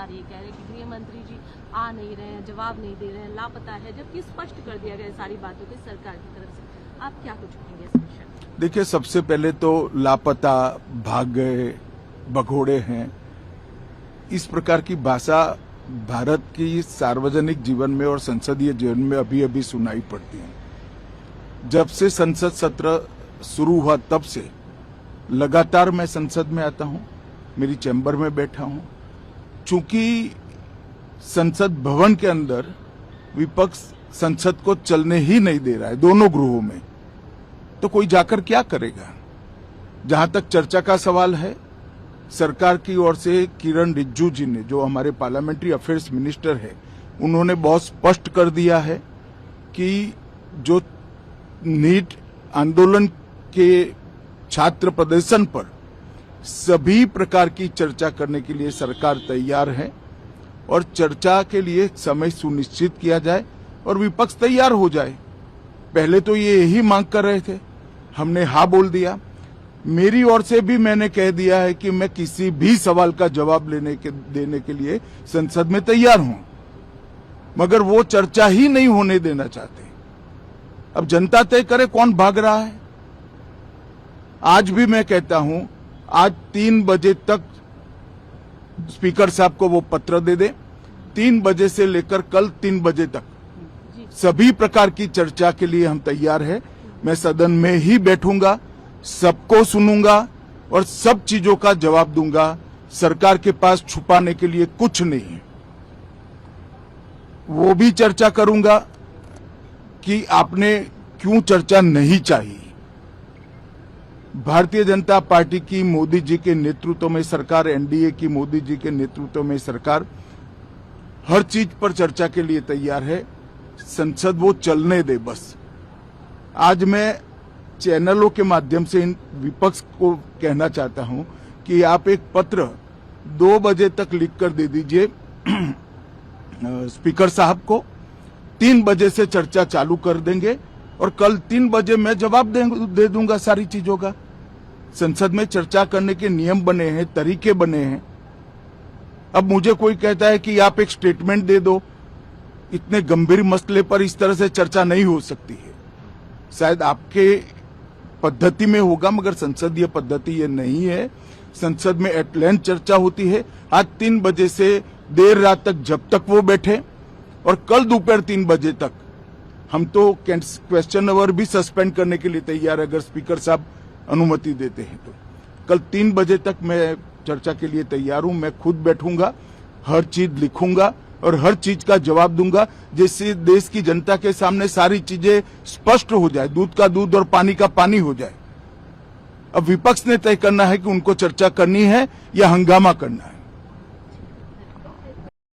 लगातार ये कह रहे हैं कि गृह मंत्री जी आ नहीं रहे हैं, जवाब नहीं दे रहे हैं, लापता है, जबकि स्पष्ट कर दिया गया सारी बातों की सरकार की तरफ से। आप क्या कुछ कहेंगे इस विषय में? देखिए, सबसे पहले तो लापता, भाग गए, भगोड़े हैं, इस प्रकार की भाषा भारत की सार्वजनिक जीवन में और संसदीय जीवन में अभी अभी सुनाई पड़ती है। जब से संसद सत्र शुरू हुआ तब से लगातार मैं संसद में आता हूं, मेरी चैम्बर में बैठा हूं। चूंकि संसद भवन के अंदर विपक्ष संसद को चलने ही नहीं दे रहा है, दोनों गृहों में, तो कोई जाकर क्या करेगा। जहां तक चर्चा का सवाल है, सरकार की ओर से किरण रिजिजू जी ने, जो हमारे पार्लियामेंट्री अफेयर्स मिनिस्टर है, उन्होंने बहुत स्पष्ट कर दिया है कि जो नीट आंदोलन के छात्र प्रदर्शन पर सभी प्रकार की चर्चा करने के लिए सरकार तैयार है और चर्चा के लिए समय सुनिश्चित किया जाए और विपक्ष तैयार हो जाए। पहले तो ये यही मांग कर रहे थे, हमने हाँ बोल दिया। मेरी ओर से भी मैंने कह दिया है कि मैं किसी भी सवाल का जवाब देने के लिए संसद में तैयार हूं, मगर वो चर्चा ही नहीं होने देना चाहते। अब जनता तय करे कौन भाग रहा है। आज भी मैं कहता हूं, आज 3 बजे तक स्पीकर साहब को वो पत्र दे दे, 3 बजे से लेकर कल 3 बजे तक सभी प्रकार की चर्चा के लिए हम तैयार हैं। मैं सदन में ही बैठूंगा, सबको सुनूंगा और सब चीजों का जवाब दूंगा। सरकार के पास छुपाने के लिए कुछ नहीं है। वो भी चर्चा करूंगा कि आपने क्यों चर्चा नहीं चाहिए। भारतीय जनता पार्टी की मोदी जी के नेतृत्व में सरकार, एनडीए की मोदी जी के नेतृत्व में सरकार हर चीज पर चर्चा के लिए तैयार है। संसद वो चलने दे बस। आज मैं चैनलों के माध्यम से इन विपक्ष को कहना चाहता हूं कि आप एक पत्र 2 बजे तक लिखकर दे दीजिए स्पीकर साहब को, 3 बजे से चर्चा चालू कर देंगे और कल 3 बजे मैं जवाब दे दूंगा सारी चीजों का। संसद में चर्चा करने के नियम बने हैं, तरीके बने हैं। अब मुझे कोई कहता है कि आप एक स्टेटमेंट दे दो, इतने गंभीर मसले पर इस तरह से चर्चा नहीं हो सकती है। शायद आपके पद्धति में होगा, मगर संसदीय पद्धति ये नहीं है। संसद में एट लेंथ चर्चा होती है। आज 3 बजे से देर रात तक जब तक वो बैठे और कल दोपहर 3 बजे तक हम तो क्वेश्चन आवर भी सस्पेंड करने के लिए तैयार है, अगर स्पीकर साहब अनुमति देते हैं तो। कल 3 बजे तक मैं चर्चा के लिए तैयार हूं। मैं खुद बैठूंगा, हर चीज लिखूंगा और हर चीज का जवाब दूंगा, जिससे देश की जनता के सामने सारी चीजें स्पष्ट हो जाए, दूध का दूध और पानी का पानी हो जाए। अब विपक्ष ने तय करना है कि उनको चर्चा करनी है या हंगामा करना है।